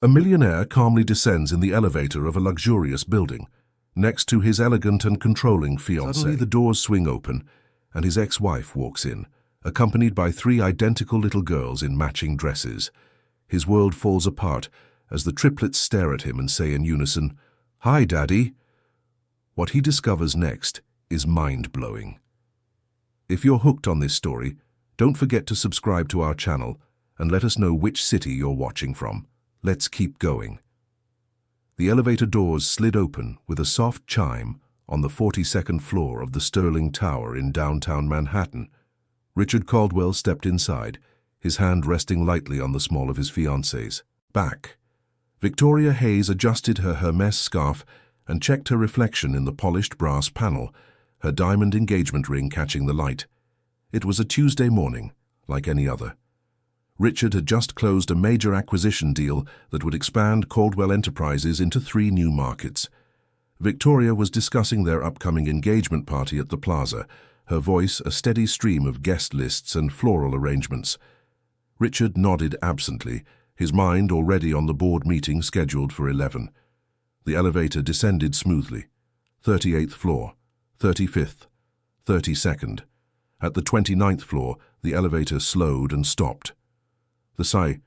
A millionaire calmly descends in the elevator of a luxurious building, next to his elegant and controlling fiancée. Suddenly the doors swing open, and his ex-wife walks in, accompanied by three identical little girls in matching dresses. His world falls apart as the triplets stare at him and say in unison, "Hi, Daddy." What he discovers next is mind-blowing. If you're hooked on this story, don't forget to subscribe to our channel and let us know which city you're watching from. Let's keep going. The elevator doors slid open with a soft chime on the 42nd floor of the Sterling Tower in downtown Manhattan. Richard Caldwell stepped inside, his hand resting lightly on the small of his fiancée's back. Victoria Hayes adjusted her Hermes scarf and checked her reflection in the polished brass panel, her diamond engagement ring catching the light. It was a Tuesday morning, like any other. Richard had just closed a major acquisition deal that would expand Caldwell Enterprises into 3 new markets. Victoria was discussing their upcoming engagement party at the plaza, her voice a steady stream of guest lists and floral arrangements. Richard nodded absently, his mind already on the board meeting scheduled for 11. The elevator descended smoothly. 38th floor, 35th, 32nd. At the 29th floor, the elevator slowed and stopped. The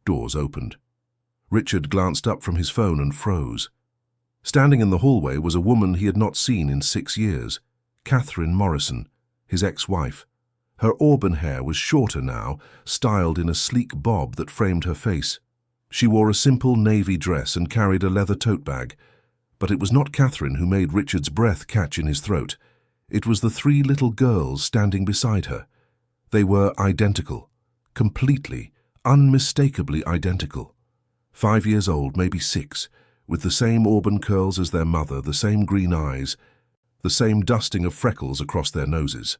doors opened. Richard glanced up from his phone and froze. Standing in the hallway was a woman he had not seen in 6 years, Catherine Morrison, his ex-wife. Her auburn hair was shorter now, styled in a sleek bob that framed her face. She wore a simple navy dress and carried a leather tote bag. But it was not Catherine who made Richard's breath catch in his throat. It was the 3 little girls standing beside her. They were identical, completely, unmistakably identical. 5 years old, maybe 6, with the same auburn curls as their mother, the same green eyes, the same dusting of freckles across their noses.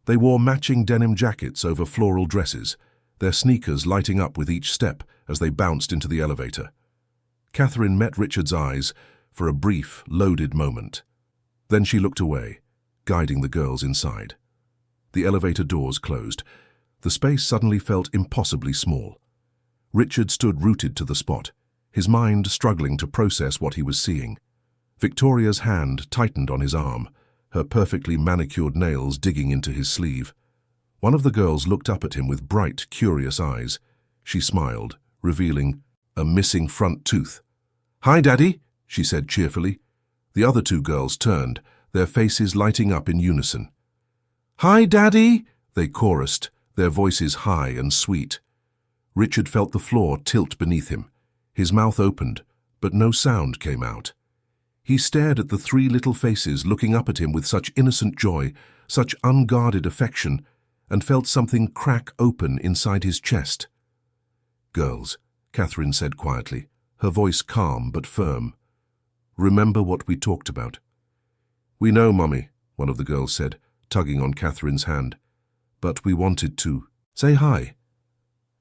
They wore matching denim jackets over floral dresses, their sneakers lighting up with each step as they bounced into the elevator. Catherine met Richard's eyes for a brief, loaded moment. Then she looked away, guiding the girls inside. The elevator doors closed. The space suddenly felt impossibly small. Richard stood rooted to the spot, his mind struggling to process what he was seeing. Victoria's hand tightened on his arm, her perfectly manicured nails digging into his sleeve. One of the girls looked up at him with bright, curious eyes. She smiled, revealing a missing front tooth. "Hi, Daddy," she said cheerfully. The other 2 girls turned, their faces lighting up in unison. "Hi, Daddy," they chorused, their voices high and sweet. Richard felt the floor tilt beneath him. His mouth opened, but no sound came out. He stared at the 3 little faces looking up at him with such innocent joy, such unguarded affection, and felt something crack open inside his chest. "Girls," Catherine said quietly, her voice calm but firm. "Remember what we talked about?" "We know, Mummy," one of the girls said, tugging on Catherine's hand. "But we wanted to say hi."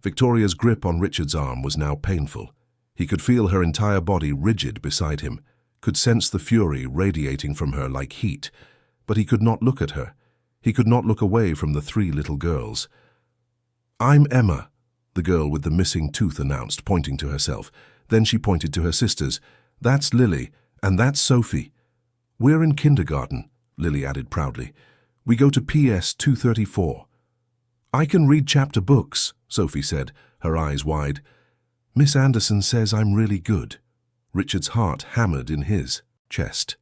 Victoria's grip on Richard's arm was now painful. He could feel her entire body rigid beside him, could sense the fury radiating from her like heat, but he could not look at her. He could not look away from the 3 little girls. "I'm Emma," the girl with the missing tooth announced, pointing to herself. Then she pointed to her sisters. "That's Lily, and that's Sophie." "We're in kindergarten," Lily added proudly. "We go to PS 234. "I can read chapter books," Sophie said, her eyes wide. "Miss Anderson says I'm really good." Richard's heart hammered in his chest.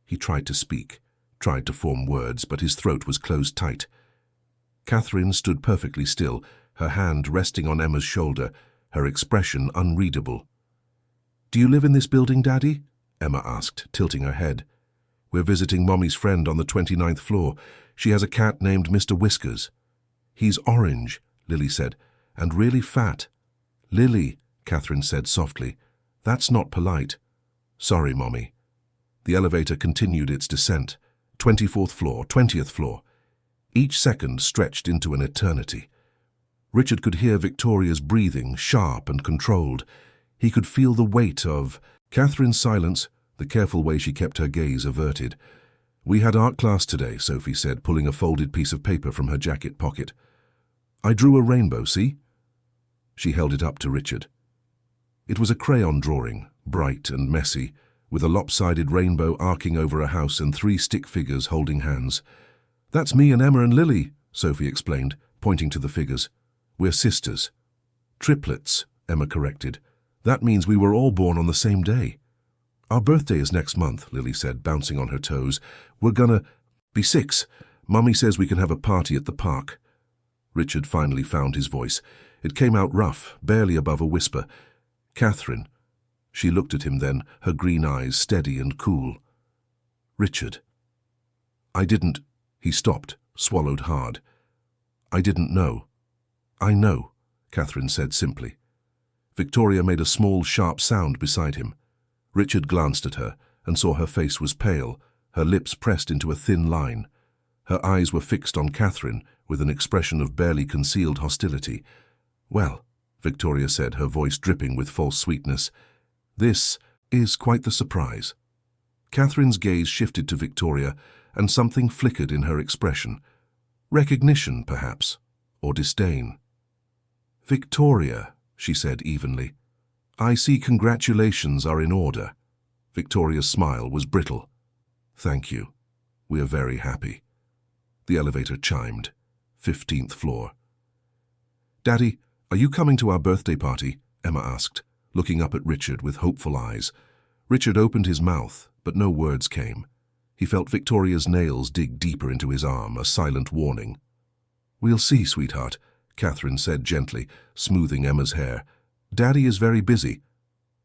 He tried to speak, tried to form words, but his throat was closed tight. Catherine stood perfectly still, her hand resting on Emma's shoulder, her expression unreadable. "Do you live in this building, Daddy?" Emma asked, tilting her head. "We're visiting Mommy's friend on the 29th floor. She has a cat named Mr. Whiskers." "He's orange," Lily said, "and really fat." "Lily," Catherine said softly, "that's not polite." "Sorry, Mommy." The elevator continued its descent. 24th floor, 20th floor. Each second stretched into an eternity. Richard could hear Victoria's breathing, sharp and controlled. He could feel the weight of Catherine's silence, the careful way she kept her gaze averted. "We had art class today," Sophie said, pulling a folded piece of paper from her jacket pocket. "I drew a rainbow, see?" She held it up to Richard. It was a crayon drawing, bright and messy, with a lopsided rainbow arcing over a house and 3 stick figures holding hands. "That's me and Emma and Lily," Sophie explained, pointing to the figures. "We're sisters." "Triplets," Emma corrected. "That means we were all born on the same day." "Our birthday is next month," Lily said, bouncing on her toes. "We're gonna be 6. Mummy says we can have a party at the park." Richard finally found his voice. It came out rough, barely above a whisper. "Catherine." She looked at him then, her green eyes steady and cool. "Richard." "I didn't—" He stopped, swallowed hard. "I didn't know." "I know," Catherine said simply. Victoria made a small, sharp sound beside him. Richard glanced at her and saw her face was pale, her lips pressed into a thin line. Her eyes were fixed on Catherine with an expression of barely concealed hostility. "Well," Victoria said, her voice dripping with false sweetness, "this is quite the surprise." Catherine's gaze shifted to Victoria, and something flickered in her expression. Recognition, perhaps, or disdain. "Victoria," she said evenly, "I see congratulations are in order." Victoria's smile was brittle. "Thank you. We are very happy." The elevator chimed. 15th floor. "Daddy, are you coming to our birthday party?" Emma asked, looking up at Richard with hopeful eyes. Richard opened his mouth, but no words came. He felt Victoria's nails dig deeper into his arm, a silent warning. "We'll see, sweetheart," Catherine said gently, smoothing Emma's hair. "Daddy is very busy."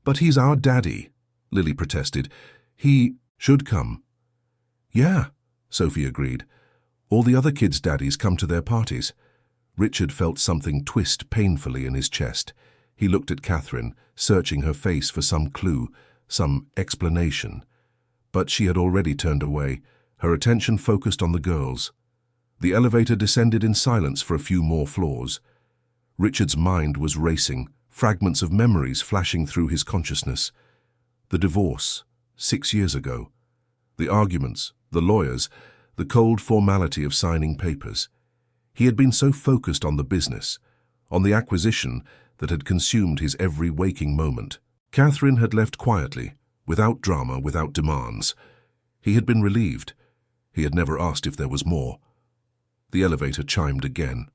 "But he's our daddy," Lily protested. "He should come." "Yeah," Sophie agreed. "All the other kids' daddies come to their parties." Richard felt something twist painfully in his chest. He looked at Catherine, searching her face for some clue, some explanation. But she had already turned away, her attention focused on the girls. The elevator descended in silence for a few more floors. Richard's mind was racing, fragments of memories flashing through his consciousness. The divorce, 6 years ago. The arguments, the lawyers, the cold formality of signing papers. He had been so focused on the business, on the acquisition that had consumed his every waking moment. Catherine had left quietly, without drama, without demands. He had been relieved. He had never asked if there was more. The elevator chimed again.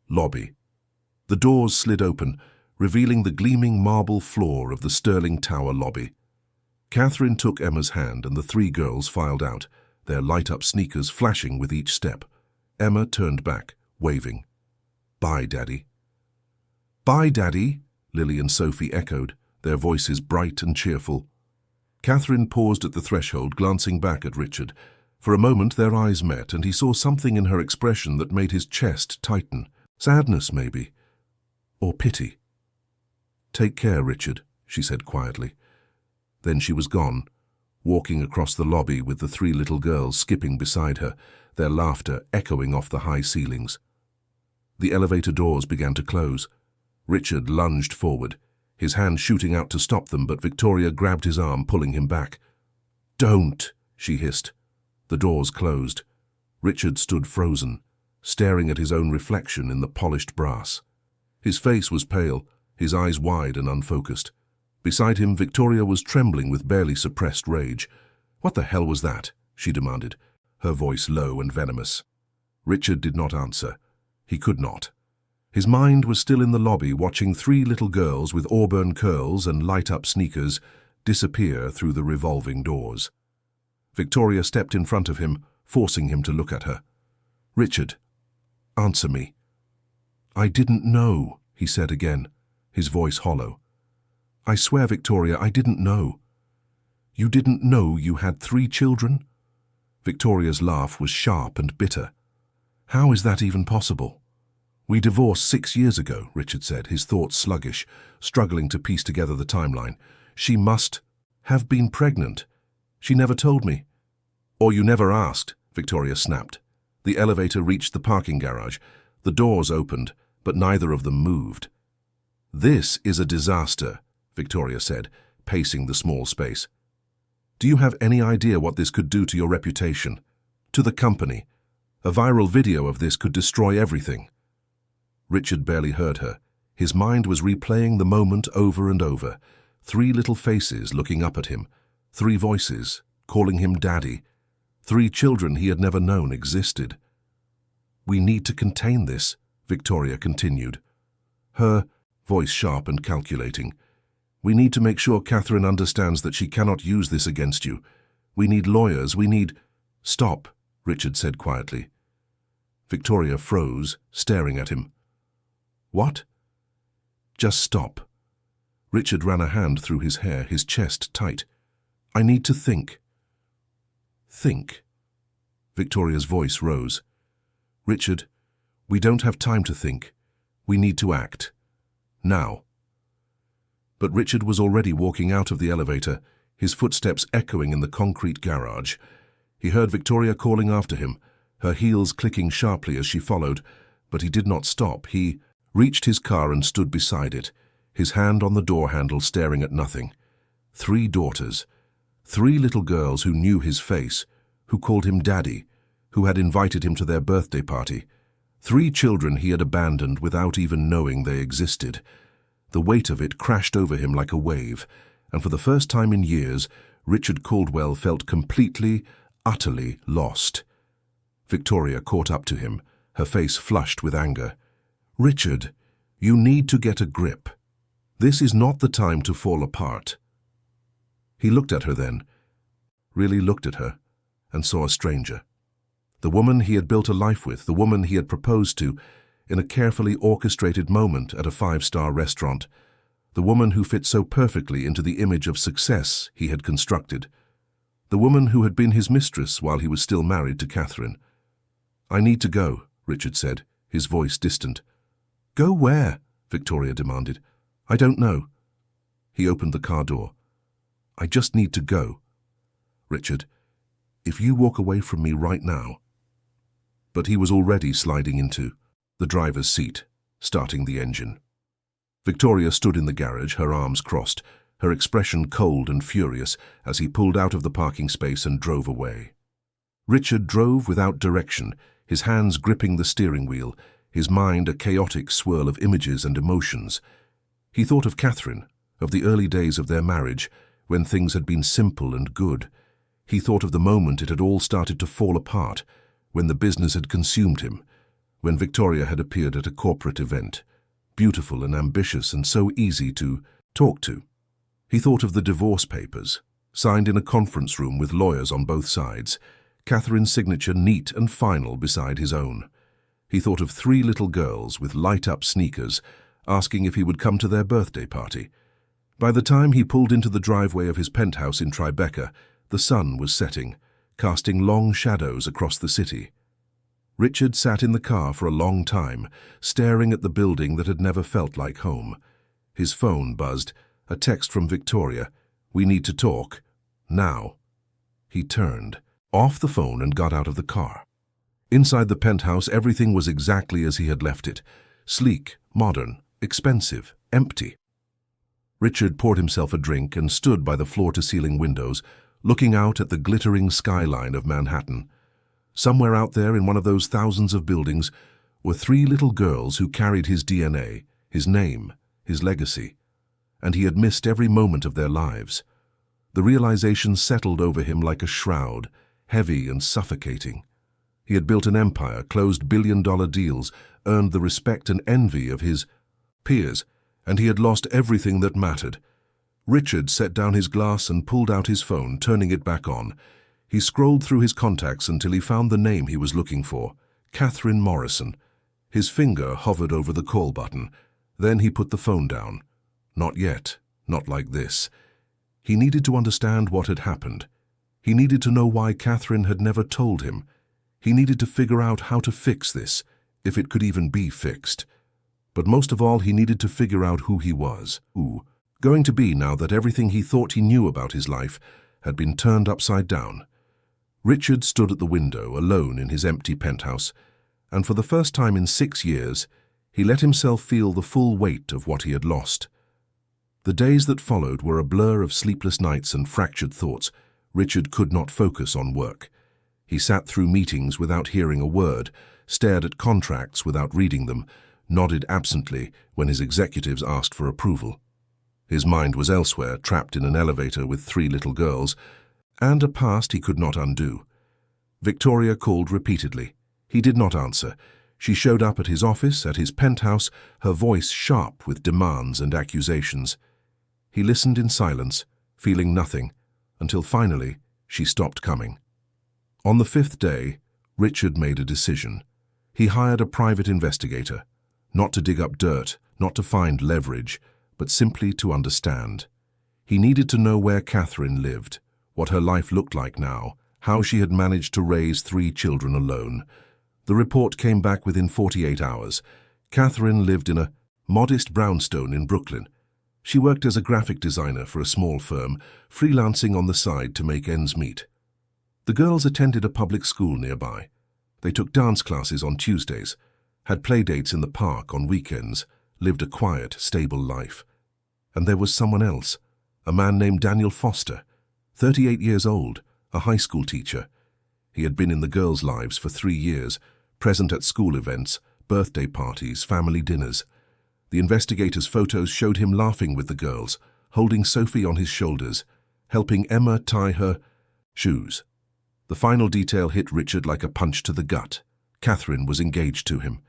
Lobby. The doors slid open, revealing the gleaming marble floor of the Sterling Tower lobby. Catherine took Emma's hand and the 3 girls filed out, their light-up sneakers flashing with each step. Emma turned back, waving. "Bye, Daddy." "Bye, Daddy," Lily and Sophie echoed, their voices bright and cheerful. Catherine paused at the threshold, glancing back at Richard. For a moment their eyes met, and he saw something in her expression that made his chest tighten. Sadness, maybe. Or pity. "Take care, Richard," she said quietly. Then she was gone, walking across the lobby with the 3 little girls skipping beside her, their laughter echoing off the high ceilings. The elevator doors began to close. Richard lunged forward, his hand shooting out to stop them, but Victoria grabbed his arm, pulling him back. "Don't," she hissed. The doors closed. Richard stood frozen, staring at his own reflection in the polished brass. His face was pale, his eyes wide and unfocused. Beside him, Victoria was trembling with barely suppressed rage. "What the hell was that?" she demanded, her voice low and venomous. Richard did not answer. He could not. His mind was still in the lobby, watching 3 little girls with auburn curls and light-up sneakers disappear through the revolving doors. Victoria stepped in front of him, forcing him to look at her. "Richard, answer me." "I didn't know," he said again, his voice hollow. "I swear, Victoria, I didn't know." "You didn't know you had 3 children?" Victoria's laugh was sharp and bitter. "How is that even possible?" "We divorced 6 years ago," Richard said, his thoughts sluggish, struggling to piece together the timeline. "She must have been pregnant. She never told me." "Or you never asked," Victoria snapped. The elevator reached the parking garage. The doors opened, but neither of them moved. "This is a disaster," Victoria said, pacing the small space. "Do you have any idea what this could do to your reputation? To the company? A viral video of this could destroy everything." Richard barely heard her. His mind was replaying the moment over and over. 3 little faces looking up at him, 3 voices calling him Daddy, 3 children he had never known existed. "We need to contain this," Victoria continued, her voice sharp and calculating. "We need to make sure Catherine understands that she cannot use this against you. We need lawyers, we need—" "Stop," Richard said quietly. Victoria froze, staring at him. "What?" "Just stop." Richard ran a hand through his hair, his chest tight. "I need to think." "Think?" Victoria's voice rose. "Richard, we don't have time to think. We need to act. Now." But Richard was already walking out of the elevator, his footsteps echoing in the concrete garage. He heard Victoria calling after him, her heels clicking sharply as she followed, but he did not stop. He reached his car and stood beside it, his hand on the door handle, staring at nothing. 3 daughters, 3 little girls who knew his face, who called him Daddy, who had invited him to their birthday party. 3 children he had abandoned without even knowing they existed. The weight of it crashed over him like a wave, and for the first time in years, Richard Caldwell felt completely, utterly lost. Victoria caught up to him, her face flushed with anger. "Richard, you need to get a grip. This is not the time to fall apart." He looked at her then, really looked at her, and saw a stranger. The woman he had built a life with, the woman he had proposed to in a carefully orchestrated moment at a 5-star restaurant, the woman who fit so perfectly into the image of success he had constructed, the woman who had been his mistress while he was still married to Catherine. "I need to go," Richard said, his voice distant. "Go where?" Victoria demanded. "I don't know." He opened the car door. "I just need to go. Richard, if you walk away from me right now—" But he was already sliding into the driver's seat, starting the engine. Victoria stood in the garage, her arms crossed, her expression cold and furious as he pulled out of the parking space and drove away. Richard drove without direction, his hands gripping the steering wheel, his mind a chaotic swirl of images and emotions. He thought of Catherine, of the early days of their marriage, when things had been simple and good. He thought of the moment it had all started to fall apart, when the business had consumed him, when Victoria had appeared at a corporate event, beautiful and ambitious and so easy to talk to. He thought of the divorce papers, signed in a conference room with lawyers on both sides, Catherine's signature neat and final beside his own. He thought of 3 little girls with light-up sneakers, asking if he would come to their birthday party. By the time he pulled into the driveway of his penthouse in Tribeca, the sun was setting, casting long shadows across the city. Richard sat in the car for a long time, staring at the building that had never felt like home. His phone buzzed, a text from Victoria. "We need to talk. Now." He turned off the phone and got out of the car. Inside the penthouse, everything was exactly as he had left it. Sleek, modern, expensive, empty. Richard poured himself a drink and stood by the floor-to-ceiling windows, looking out at the glittering skyline of Manhattan. Somewhere out there in one of those thousands of buildings were 3 little girls who carried his DNA, his name, his legacy, and he had missed every moment of their lives. The realization settled over him like a shroud, heavy and suffocating. He had built an empire, closed billion-dollar deals, earned the respect and envy of his peers, and he had lost everything that mattered. Richard set down his glass and pulled out his phone, turning it back on. He scrolled through his contacts until he found the name he was looking for, Catherine Morrison. His finger hovered over the call button. Then he put the phone down. Not yet, not like this. He needed to understand what had happened. He needed to know why Catherine had never told him. He needed to figure out how to fix this, if it could even be fixed. But most of all, he needed to figure out who he was, going to be now that everything he thought he knew about his life had been turned upside down. Richard stood at the window, alone in his empty penthouse, and for the first time in 6 years, he let himself feel the full weight of what he had lost. The days that followed were a blur of sleepless nights and fractured thoughts. Richard could not focus on work. He sat through meetings without hearing a word, stared at contracts without reading them, nodded absently when his executives asked for approval. His mind was elsewhere, trapped in an elevator with 3 little girls, and a past he could not undo. Victoria called repeatedly. He did not answer. She showed up at his office, at his penthouse, her voice sharp with demands and accusations. He listened in silence, feeling nothing, until finally she stopped coming. On the 5th day, Richard made a decision. He hired a private investigator, not to dig up dirt, not to find leverage, but simply to understand. He needed to know where Catherine lived, what her life looked like now, how she had managed to raise 3 children alone. The report came back within 48 hours. Catherine lived in a modest brownstone in Brooklyn. She worked as a graphic designer for a small firm, freelancing on the side to make ends meet. The girls attended a public school nearby. They took dance classes on Tuesdays, had play dates in the park on weekends, lived a quiet, stable life. And there was someone else, a man named Daniel Foster, 38 years old, a high school teacher. He had been in the girls' lives for 3 years, present at school events, birthday parties, family dinners. The investigators' photos showed him laughing with the girls, holding Sophie on his shoulders, helping Emma tie her shoes. The final detail hit Richard like a punch to the gut. Catherine was engaged to him.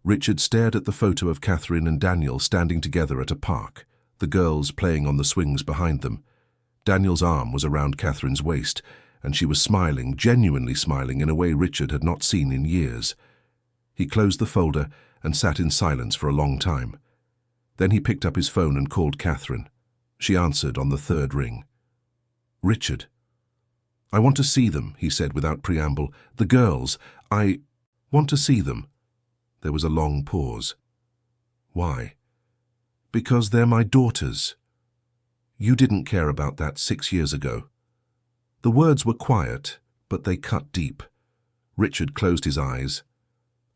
Richard stared at the photo of Catherine and Daniel standing together at a park, the girls playing on the swings behind them. Daniel's arm was around Catherine's waist, and she was smiling, genuinely smiling in a way Richard had not seen in years. He closed the folder and sat in silence for a long time. Then he picked up his phone and called Catherine. She answered on the 3rd ring. "Richard." "I want to see them," he said without preamble. "The girls. I want to see them." There was a long pause. "Why?" "Because they're my daughters." "You didn't care about that 6 years ago." The words were quiet, but they cut deep. Richard closed his eyes.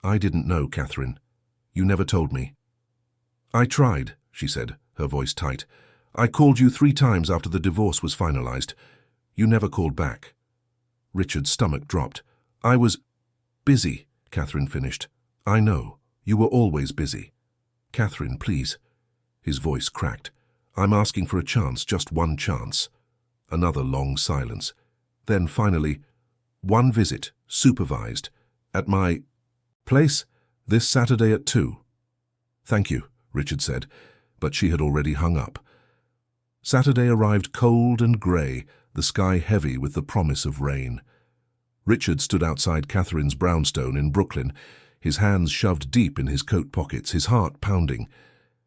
"I didn't know, Catherine. You never told me." "I tried," she said, her voice tight. "I called you 3 times after the divorce was finalized. You never called back." Richard's stomach dropped. "I was busy," Catherine finished. "I know. You were always busy." "Catherine, please." His voice cracked. "I'm asking for a chance, just one chance." Another long silence. Then finally, "One visit, supervised, at my place this Saturday at 2. "Thank you," Richard said, but she had already hung up. Saturday arrived cold and grey, the sky heavy with the promise of rain. Richard stood outside Catherine's brownstone in Brooklyn, his hands shoved deep in his coat pockets, his heart pounding.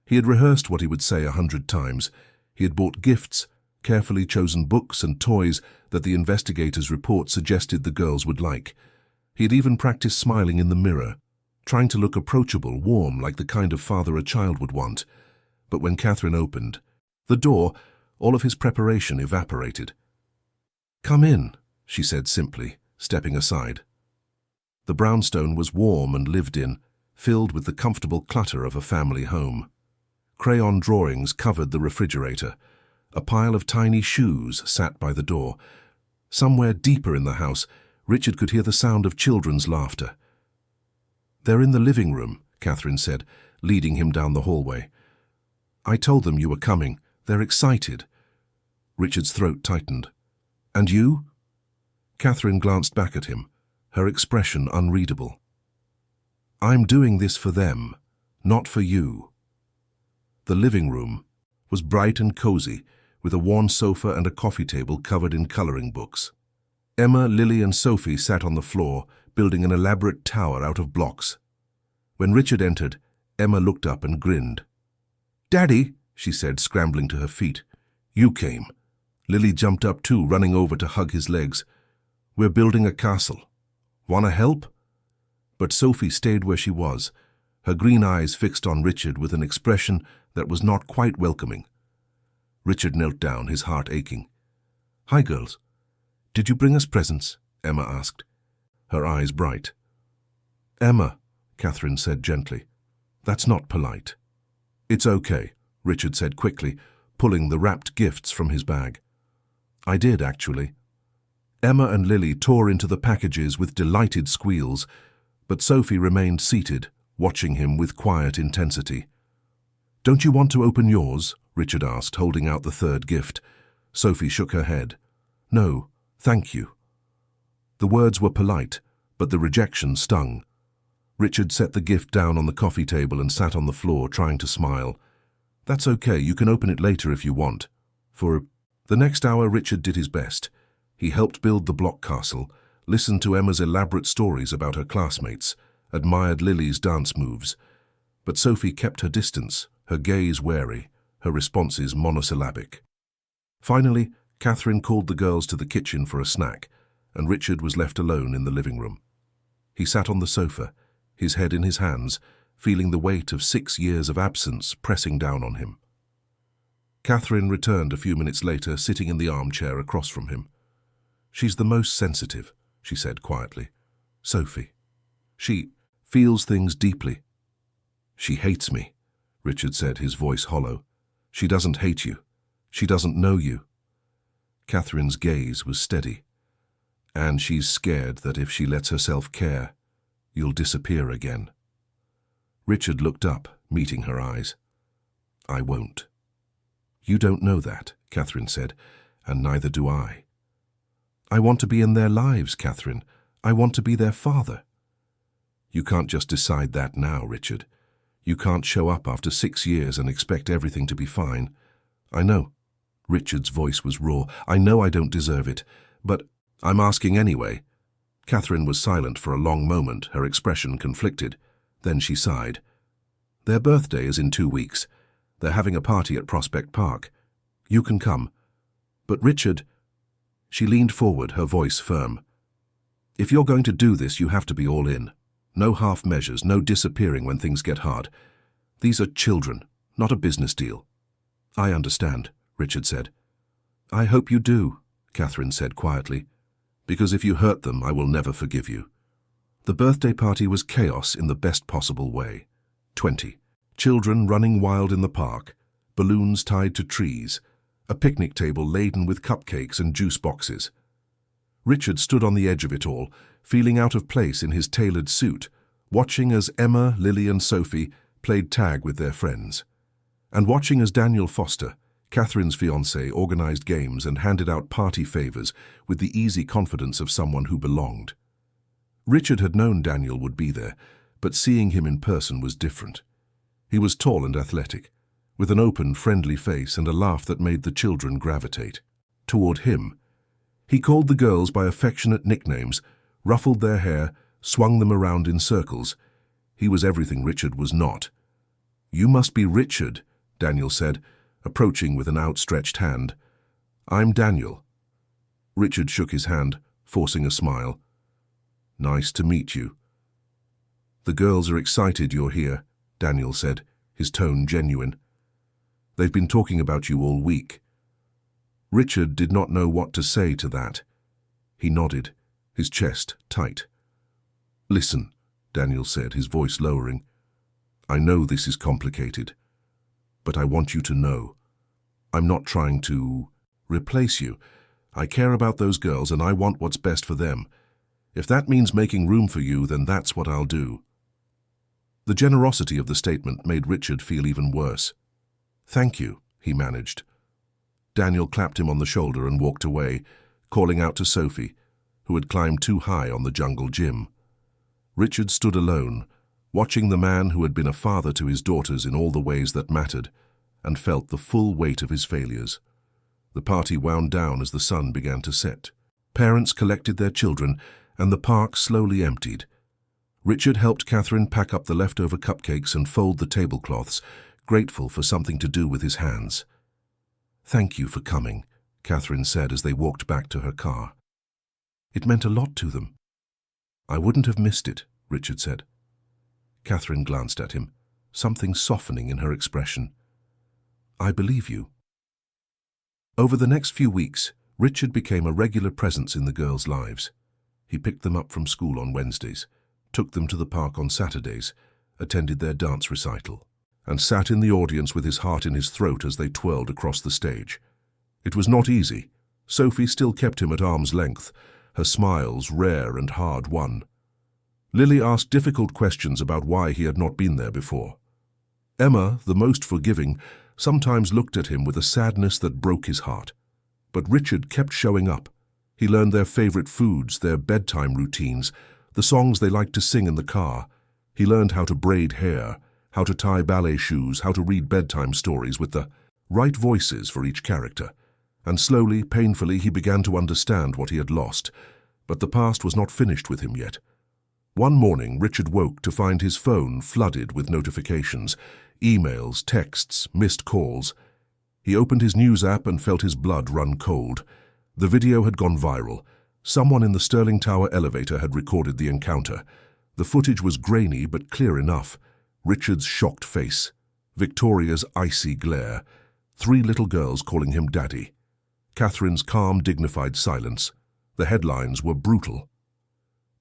He had rehearsed what he would say 100 times. He had bought gifts, carefully chosen books and toys that the investigators' report suggested the girls would like. He had even practiced smiling in the mirror, trying to look approachable, warm, like the kind of father a child would want. But when Catherine opened the door, all of his preparation evaporated. "Come in," she said simply, stepping aside. The brownstone was warm and lived in, filled with the comfortable clutter of a family home. Crayon drawings covered the refrigerator. A pile of tiny shoes sat by the door. Somewhere deeper in the house, Richard could hear the sound of children's laughter. "They're in the living room," Catherine said, leading him down the hallway. "I told them you were coming. They're excited." Richard's throat tightened. "And you?" Catherine glanced back at him, her expression unreadable. "I'm doing this for them, not for you." The living room was bright and cozy, with a worn sofa and a coffee table covered in coloring books. Emma, Lily, and Sophie sat on the floor, building an elaborate tower out of blocks. When Richard entered, Emma looked up and grinned. "Daddy," she said, scrambling to her feet. "You came." Lily jumped up too, running over to hug his legs. "We're building a castle. Wanna help?" But Sophie stayed where she was, her green eyes fixed on Richard with an expression that was not quite welcoming. Richard knelt down, his heart aching. "Hi, girls. Did you bring us presents?" Emma asked, her eyes bright. "Emma," Catherine said gently, "that's not polite." "It's okay," Richard said quickly, pulling the wrapped gifts from his bag. "I did, actually." Emma and Lily tore into the packages with delighted squeals, but Sophie remained seated, watching him with quiet intensity. "Don't you want to open yours?" Richard asked, holding out the third gift. Sophie shook her head. "No, thank you." The words were polite, but the rejection stung. Richard set the gift down on the coffee table and sat on the floor, trying to smile. "That's okay, you can open it later if you want." For the next hour, Richard did his best. He helped build the block castle, listened to Emma's elaborate stories about her classmates, admired Lily's dance moves. But Sophie kept her distance, her gaze wary, her responses monosyllabic. Finally, Catherine called the girls to the kitchen for a snack, and Richard was left alone in the living room. He sat on the sofa, his head in his hands, feeling the weight of 6 years of absence pressing down on him. Catherine returned a few minutes later, sitting in the armchair across from him. "She's the most sensitive," she said quietly. "Sophie. She feels things deeply." "She hates me," Richard said, his voice hollow. "She doesn't hate you. She doesn't know you." Catherine's gaze was steady. "And she's scared that if she lets herself care, you'll disappear again." Richard looked up, meeting her eyes. "I won't." "You don't know that," Catherine said, "and neither do I." "I want to be in their lives, Catherine. I want to be their father." "You can't just decide that now, Richard. You can't show up after 6 years and expect everything to be fine." "I know." Richard's voice was raw. "I know I don't deserve it, but I'm asking anyway." Catherine was silent for a long moment, her expression conflicted. Then she sighed. "Their birthday is in 2 weeks. They're having a party at Prospect Park. You can come." "But Richard—" She leaned forward, her voice firm. "If you're going to do this, you have to be all in. No half measures, no disappearing when things get hard. These are children, not a business deal." "I understand," Richard said. "I hope you do," Catherine said quietly, "because if you hurt them, I will never forgive you." The birthday party was chaos in the best possible way. 20. Children running wild in the park, balloons tied to trees, a picnic table laden with cupcakes and juice boxes. Richard stood on the edge of it all, feeling out of place in his tailored suit, watching as Emma, Lily and Sophie played tag with their friends, and watching as Daniel Foster, Catherine's fiancé, organized games and handed out party favors with the easy confidence of someone who belonged. Richard had known Daniel would be there, but seeing him in person was different. He was tall and athletic, with an open, friendly face and a laugh that made the children gravitate toward him. He called the girls by affectionate nicknames, ruffled their hair, swung them around in circles. He was everything Richard was not. "You must be Richard," Daniel said, approaching with an outstretched hand. "I'm Daniel." Richard shook his hand, forcing a smile. "Nice to meet you." "The girls are excited you're here," Daniel said, his tone genuine. "They've been talking about you all week." Richard did not know what to say to that. He nodded, his chest tight. "Listen," Daniel said, his voice lowering. "I know this is complicated, but I want you to know. I'm not trying to replace you. I care about those girls and I want what's best for them. If that means making room for you, then that's what I'll do." The generosity of the statement made Richard feel even worse. "Thank you," he managed. Daniel clapped him on the shoulder and walked away, calling out to Sophie, who had climbed too high on the jungle gym. Richard stood alone, watching the man who had been a father to his daughters in all the ways that mattered, and felt the full weight of his failures. The party wound down as the sun began to set. Parents collected their children, and the park slowly emptied. Richard helped Catherine pack up the leftover cupcakes and fold the tablecloths, grateful for something to do with his hands. "Thank you for coming," Catherine said as they walked back to her car. "It meant a lot to them." "I wouldn't have missed it," Richard said. Catherine glanced at him, something softening in her expression. "I believe you." Over the next few weeks, Richard became a regular presence in the girls' lives. He picked them up from school on Wednesdays, took them to the park on Saturdays, attended their dance recital, and sat in the audience with his heart in his throat as they twirled across the stage. It was not easy. Sophie still kept him at arm's length, her smiles rare and hard-won. Lily asked difficult questions about why he had not been there before. Emma, the most forgiving, sometimes looked at him with a sadness that broke his heart. But Richard kept showing up. He learned their favorite foods, their bedtime routines, the songs they liked to sing in the car. He learned how to braid hair, how to tie ballet shoes, how to read bedtime stories with the right voices for each character. And slowly, painfully, he began to understand what he had lost. But the past was not finished with him yet. One morning, Richard woke to find his phone flooded with notifications, emails, texts, missed calls. He opened his news app and felt his blood run cold. The video had gone viral. Someone in the Sterling Tower elevator had recorded the encounter. The footage was grainy but clear enough. Richard's shocked face, Victoria's icy glare, 3 little girls calling him daddy. Catherine's calm, dignified silence. The headlines were brutal.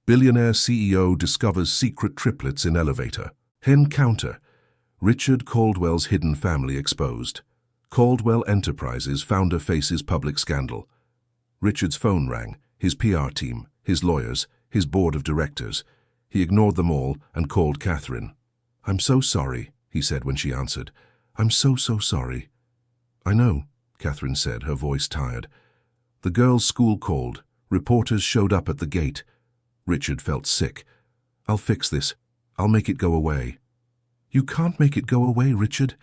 Billionaire CEO discovers secret triplets in elevator. Encounter. Richard Caldwell's hidden family exposed. Caldwell Enterprises founder faces public scandal. Richard's phone rang, his PR team, his lawyers, his board of directors. He ignored them all and called Catherine. "I'm so sorry," he said when she answered. "I'm so sorry." "I know," Catherine said, her voice tired. The girls' school called. Reporters showed up at the gate. Richard felt sick. "I'll fix this. I'll make it go away." "You can't make it go away, Richard.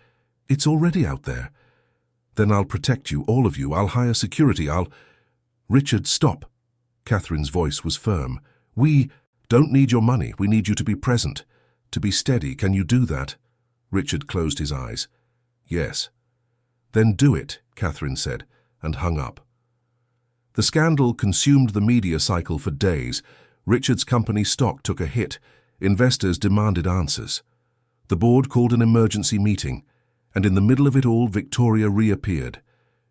It's already out there." "Then I'll protect you, all of you. I'll hire security. Richard, stop." Catherine's voice was firm. "We don't need your money. We need you to be present, to be steady. Can you do that?" Richard closed his eyes. "Yes." "Then do it," Catherine said, and hung up. The scandal consumed the media cycle for days. Richard's company stock took a hit. Investors demanded answers. The board called an emergency meeting, and in the middle of it all, Victoria reappeared.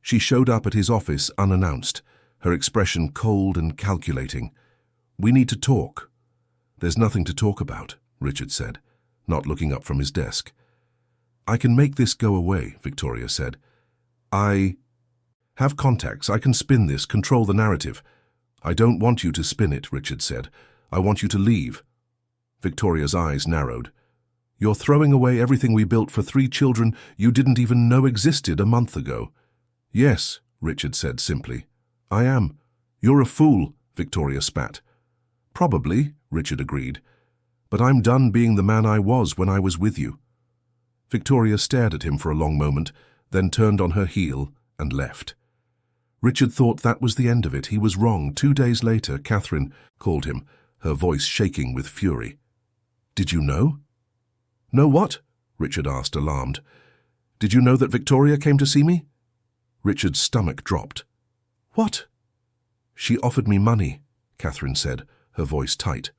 She showed up at his office unannounced, her expression cold and calculating. "We need to talk." "There's nothing to talk about," Richard said, not looking up from his desk. "I can make this go away," Victoria said. "I have contacts. I can spin this, control the narrative." "I don't want you to spin it," Richard said. "I want you to leave." Victoria's eyes narrowed. "You're throwing away everything we built for 3 children you didn't even know existed a month ago." "Yes," Richard said simply. "I am." "You're a fool," Victoria spat. "Probably," Richard agreed. "But I'm done being the man I was when I was with you." Victoria stared at him for a long moment, then turned on her heel and left. Richard thought that was the end of it. He was wrong. 2 days later, Catherine called him, her voice shaking with fury. "Did you know?" "Know what?" Richard asked, alarmed. "Did you know that Victoria came to see me?" Richard's stomach dropped. "What?" "She offered me money," Catherine said, her voice tight.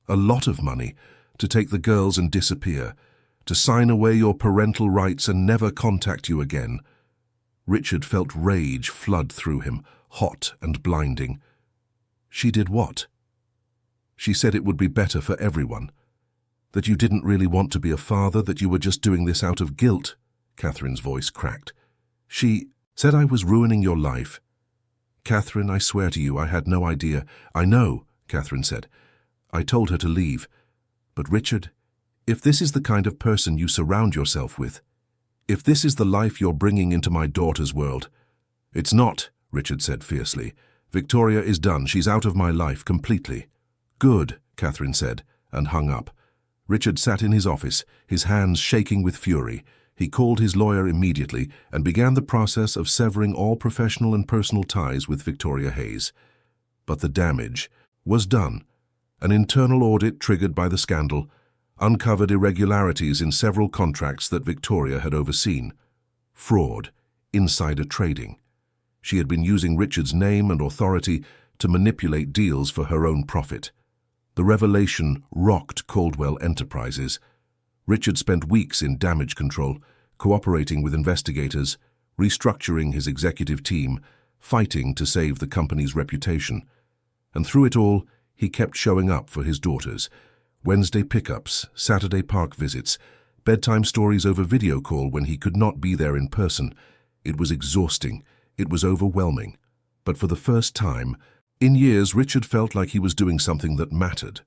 "A lot of money, to take the girls and disappear, to sign away your parental rights and never contact you again." Richard felt rage flood through him, hot and blinding. "She did what?" "She said it would be better for everyone. That you didn't really want to be a father, that you were just doing this out of guilt." Catherine's voice cracked. "She said I was ruining your life." "Catherine, I swear to you, I had no idea." "I know," Catherine said. "I told her to leave. But Richard, if this is the kind of person you surround yourself with, if this is the life you're bringing into my daughter's world—" "It's not," Richard said fiercely. "Victoria is done. She's out of my life completely." "Good," Catherine said, and hung up. Richard sat in his office, his hands shaking with fury. He called his lawyer immediately and began the process of severing all professional and personal ties with Victoria Hayes. But the damage was done. An internal audit triggered by the scandal uncovered irregularities in several contracts that Victoria had overseen. Fraud, insider trading. She had been using Richard's name and authority to manipulate deals for her own profit. The revelation rocked Caldwell Enterprises. Richard spent weeks in damage control, cooperating with investigators, restructuring his executive team, fighting to save the company's reputation. And through it all, he kept showing up for his daughters. Wednesday pickups, Saturday park visits, bedtime stories over video call when he could not be there in person. It was exhausting. It was overwhelming. But for the first time in years, Richard felt like he was doing something that mattered.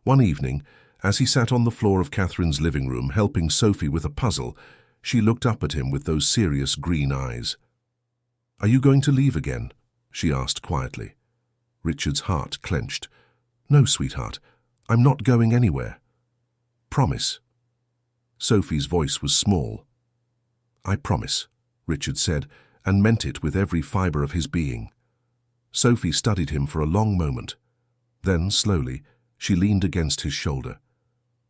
One evening, as he sat on the floor of Catherine's living room helping Sophie with a puzzle, she looked up at him with those serious green eyes. "Are you going to leave again?" she asked quietly. Richard's heart clenched. "No, sweetheart, I'm not going anywhere." "Promise." Sophie's voice was small. "I promise," Richard said, and meant it with every fibre of his being. Sophie studied him for a long moment. Then, slowly, she leaned against his shoulder.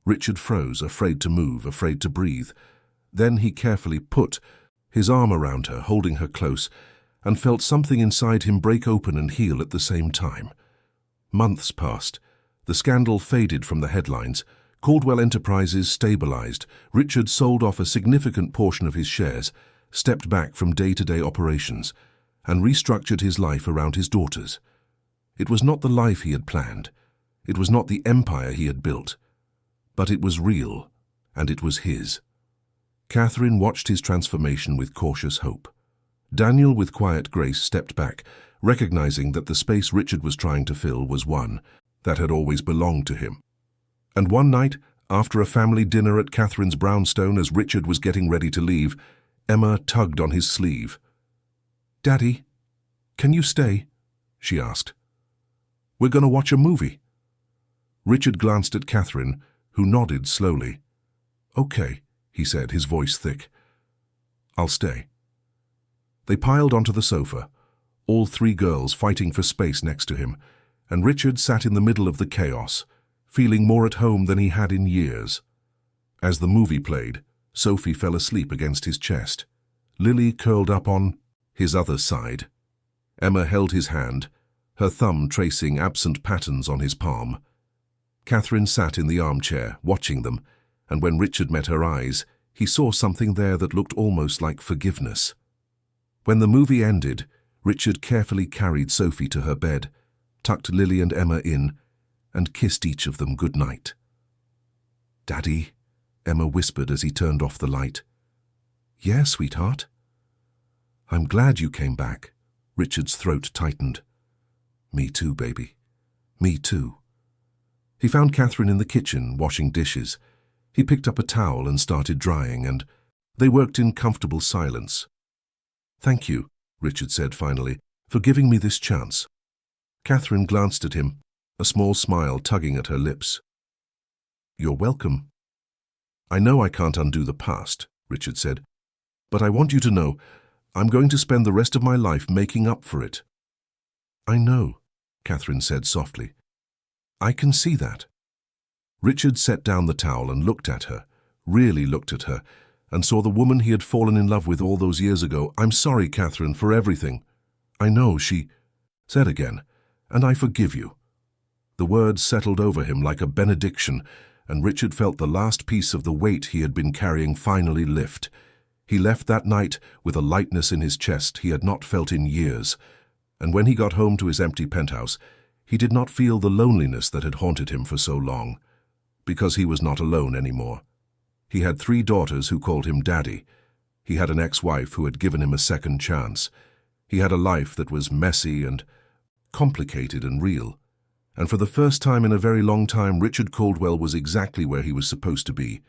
Richard froze, afraid to move, afraid to breathe. Then he carefully put his arm around her, holding her close, and felt something inside him break open and heal at the same time. Months passed. The scandal faded from the headlines. Caldwell Enterprises stabilized. Richard sold off a significant portion of his shares, stepped back from day-to-day operations, and restructured his life around his daughters. It was not the life he had planned. It was not the empire he had built. But it was real, and it was his. Catherine watched his transformation with cautious hope. Daniel, with quiet grace, stepped back, recognizing that the space Richard was trying to fill was one that had always belonged to him. And one night, after a family dinner at Catherine's brownstone as Richard was getting ready to leave, Emma tugged on his sleeve. "Daddy, can you stay?" she asked. "We're going to watch a movie." Richard glanced at Catherine, who nodded slowly. "Okay," he said, his voice thick. "I'll stay." They piled onto the sofa, all three girls fighting for space next to him, and Richard sat in the middle of the chaos, feeling more at home than he had in years. As the movie played, Sophie fell asleep against his chest. Lily curled up on his other side. Emma held his hand, her thumb tracing absent patterns on his palm. Catherine sat in the armchair, watching them, and when Richard met her eyes, he saw something there that looked almost like forgiveness. When the movie ended, Richard carefully carried Sophie to her bed, tucked Lily and Emma in, and kissed each of them good night. "Daddy," Emma whispered as he turned off the light. "Yeah, sweetheart?" "I'm glad you came back." Richard's throat tightened. "Me too, baby. Me too." He found Catherine in the kitchen, washing dishes. He picked up a towel and started drying, and they worked in comfortable silence. "Thank you," Richard said finally, "for giving me this chance." Catherine glanced at him, a small smile tugging at her lips. "You're welcome." "I know I can't undo the past," Richard said, "but I want you to know I'm going to spend the rest of my life making up for it." "I know," Catherine said softly. "I can see that." Richard set down the towel and looked at her, really looked at her, and saw the woman he had fallen in love with all those years ago. "I'm sorry, Catherine, for everything." "I know," she said again, "and I forgive you." The words settled over him like a benediction, and Richard felt the last piece of the weight he had been carrying finally lift. He left that night with a lightness in his chest he had not felt in years, and when he got home to his empty penthouse, he did not feel the loneliness that had haunted him for so long, because he was not alone anymore. He had 3 daughters who called him Daddy. He had an ex-wife who had given him a second chance. He had a life that was messy and complicated and real. And for the first time in a very long time, Richard Caldwell was exactly where he was supposed to be,